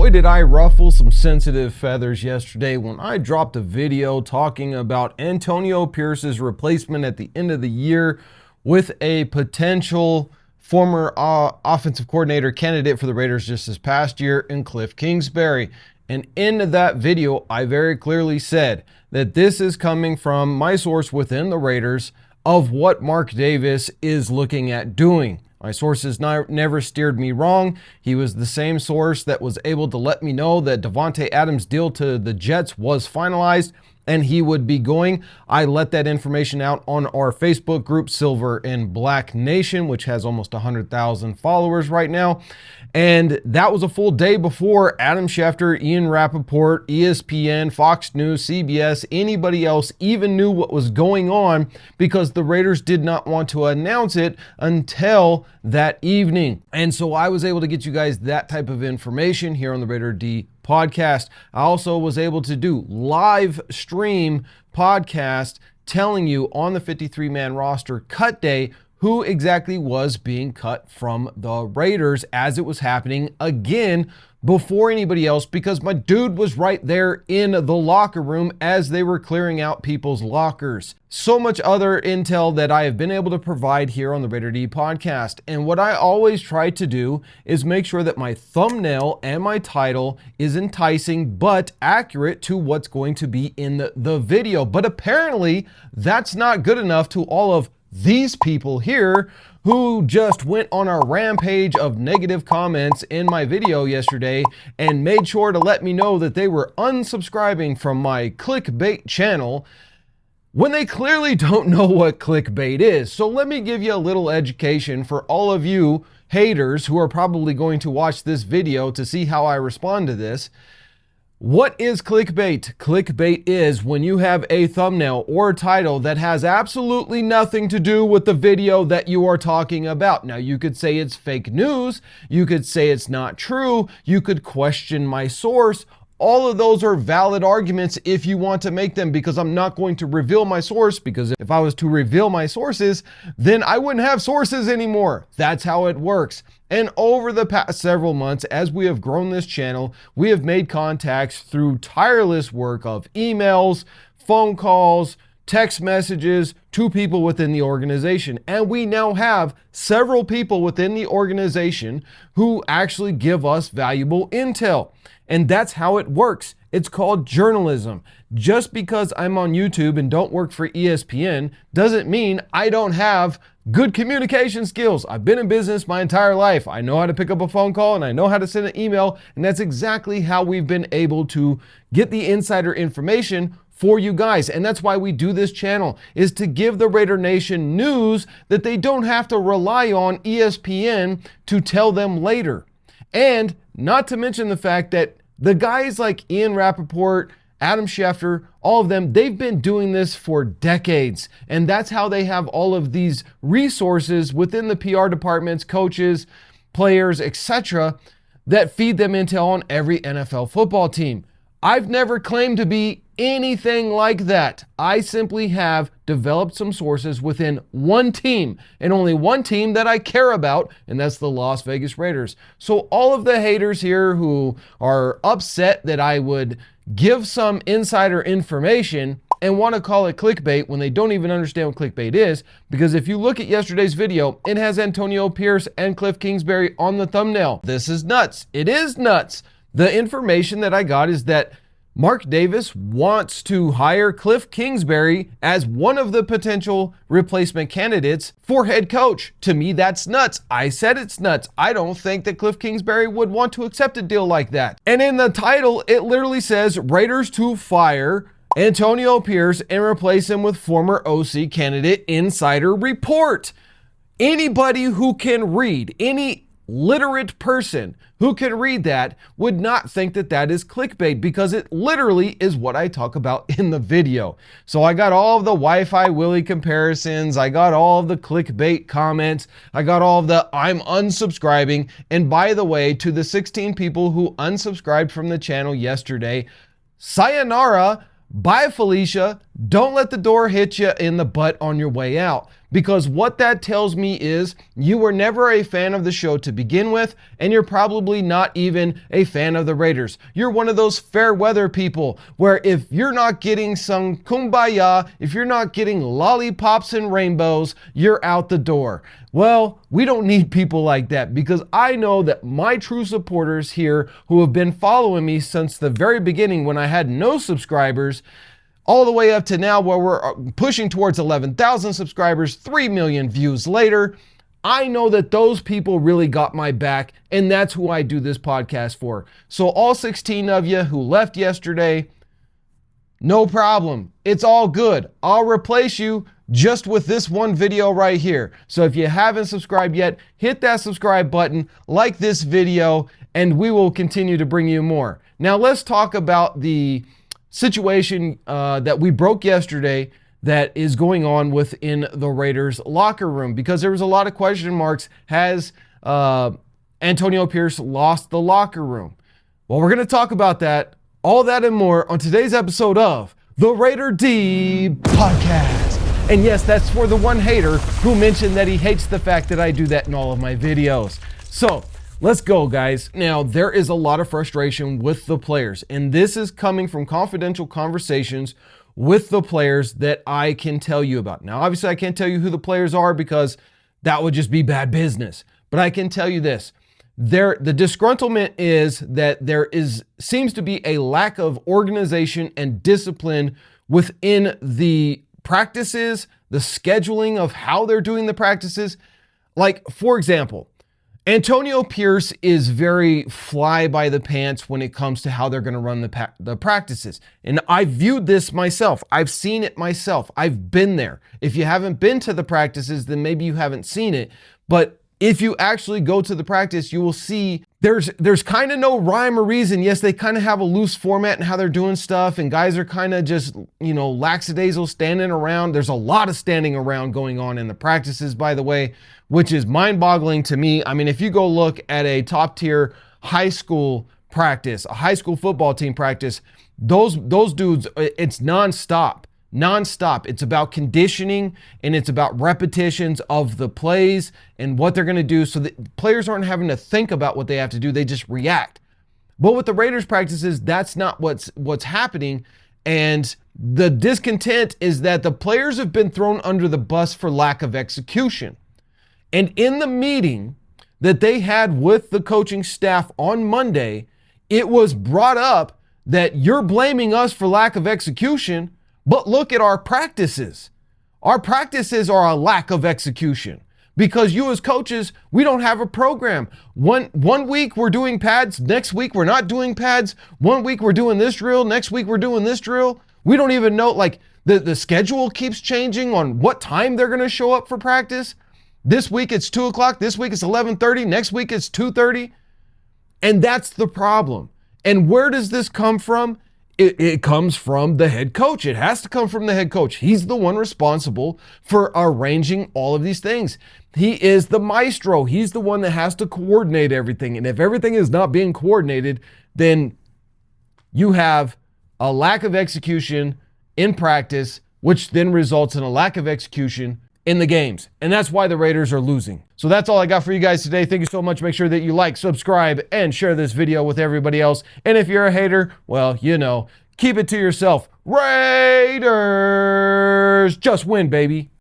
boy did I ruffle some sensitive feathers yesterday when I dropped a video talking about Antonio Pierce's replacement at the end of the year with a potential former offensive coordinator candidate for the Raiders just this past year in Cliff Kingsbury. And in that video, I very clearly said that this is coming from my source within the Raiders of what Mark Davis is looking at doing. My sources never steered me wrong. He was the same source that was able to let me know that Davante Adams' deal to the Jets was finalized and he would be going. I let that information out on our Facebook group, Silver and Black Nation, which has almost 100,000 followers right now. And that was a full day before Adam Schefter, Ian Rappaport, ESPN, Fox News, CBS, anybody else even knew what was going on, because the Raiders did not want to announce it until that evening. And so I was able to get you guys that type of information here on the Raider D podcast. I also was able to do live stream podcast telling you on the 53-man roster cut day who exactly was being cut from the Raiders as it was happening again before anybody else, because my dude was right there in the locker room as they were clearing out people's lockers. So much other intel that I have been able to provide here on the Raider D podcast. And what I always try to do is make sure that my thumbnail and my title is enticing but accurate to what's going to be in the video. But apparently that's not good enough to all of these people here who just went on a rampage of negative comments in my video yesterday and made sure to let me know that they were unsubscribing from my clickbait channel when they clearly don't know what clickbait is. So let me give you a little education for all of you haters who are probably going to watch this video to see how I respond to this. What is clickbait? Clickbait is when you have a thumbnail or a title that has absolutely nothing to do with the video that you are talking about. Now, you could say it's fake news. You could say it's not true. You could question my source. All of those are valid arguments if you want to make them, because I'm not going to reveal my source, because if I was to reveal my sources, then I wouldn't have sources anymore. That's how it works. And over the past several months, as we have grown this channel, we have made contacts through tireless work of emails, phone calls, text messages to people within the organization. And we now have several people within the organization who actually give us valuable intel. And that's how it works. It's called journalism. Just because I'm on YouTube and don't work for ESPN doesn't mean I don't have good communication skills. I've been in business my entire life. I know how to pick up a phone call and I know how to send an email. And that's exactly how we've been able to get the insider information for you guys. And that's why we do this channel, is to give the Raider Nation news that they don't have to rely on ESPN to tell them later. And not to mention the fact that the guys like Ian Rappaport, Adam Schefter, all of them, they've been doing this for decades. And that's how they have all of these resources within the PR departments, coaches, players, etc., that feed them intel on every NFL football team. I've never claimed to be anything like that. I simply have developed some sources within one team, and only one team that I care about, and that's the Las Vegas Raiders. So all of the haters here who are upset that I would give some insider information and want to call it clickbait when they don't even understand what clickbait is, because if you look at yesterday's video, it has Antonio Pierce and Cliff Kingsbury on the thumbnail. This is nuts. It is nuts. The information that I got is that Mark Davis wants to hire Cliff Kingsbury as one of the potential replacement candidates for head coach. To me, that's nuts. I said it's nuts. I don't think that Cliff Kingsbury would want to accept a deal like that. And in the title, it literally says Raiders to fire Antonio Pierce and replace him with former OC candidate insider report. Anybody who can read, any literate person who can read that would not think that that is clickbait, because it literally is what I talk about in the video. So I got all of the Wi-Fi Willie comparisons. I got all of the clickbait comments. I got all of the I'm unsubscribing. And by the way, to the 16 people who unsubscribed from the channel yesterday, sayonara, bye Felicia, don't let the door hit you in the butt on your way out, because what that tells me is you were never a fan of the show to begin with, and you're probably not even a fan of the Raiders. You're one of those fair weather people where if you're not getting some kumbaya, if you're not getting lollipops and rainbows, you're out the door. Well, we don't need people like that, because I know that my true supporters here who have been following me since the very beginning when I had no subscribers, all the way up to now where we're pushing towards 11,000 subscribers, 3 million views later, I know that those people really got my back, and that's who I do this podcast for. So all 16 of you who left yesterday, no problem. It's all good. I'll replace you just with this one video right here. So if you haven't subscribed yet, hit that subscribe button, like this video, and we will continue to bring you more. Now let's talk about the situation that we broke yesterday that is going on within the Raiders locker room, because there was a lot of question marks. Has Antonio Pierce lost the locker room? Well, we're going to talk about that, all that and more on today's episode of the Raider D Podcast. And yes, that's for the one hater who mentioned that he hates the fact that I do that in all of my videos. So let's go, guys. Now, there is a lot of frustration with the players, and this is coming from confidential conversations with the players that I can tell you about. Now, obviously, I can't tell you who the players are because that would just be bad business. But I can tell you this. The disgruntlement is that seems to be a lack of organization and discipline within the practices, the scheduling of how they're doing the practices. Like, for example, Antonio Pierce is very fly by the pants when it comes to how they're going to run the practices. And I've viewed this myself. I've seen it myself. I've been there. If you haven't been to the practices, then maybe you haven't seen it. But if you actually go to the practice, you will see there's kind of no rhyme or reason. Yes, they kind of have a loose format in how they're doing stuff, and guys are kind of just, lackadaisical standing around. There's a lot of standing around going on in the practices, by the way, which is mind-boggling to me. I mean, if you go look at a top-tier high school practice, a high school football team practice, those dudes, it's nonstop. It's about conditioning, and it's about repetitions of the plays and what they're going to do, so that players aren't having to think about what they have to do. They just react. But with the Raiders practices, that's not what's happening. And the discontent is that the players have been thrown under the bus for lack of execution. And in the meeting that they had with the coaching staff on Monday, it was brought up that you're blaming us for lack of execution, but look at our practices. Our practices are a lack of execution because you as coaches, we don't have a program. One week we're doing pads, next week we're not doing pads. 1 week we're doing this drill, next week we're doing this drill. We don't even know, like the schedule keeps changing on what time they're going to show up for practice. This week it's 2 o'clock, this week it's 11:30, next week it's 2:30. And that's the problem. And where does this come from? It comes from the head coach. It has to come from the head coach. He's the one responsible for arranging all of these things. He is the maestro. He's the one that has to coordinate everything. And if everything is not being coordinated, then you have a lack of execution in practice, which then results in a lack of execution in the games. And that's why the Raiders are losing. So that's all I got for you guys today. Thank you so much. Make sure that you like, subscribe, and share this video with everybody else. And if you're a hater, well, keep it to yourself. Raiders just win, baby.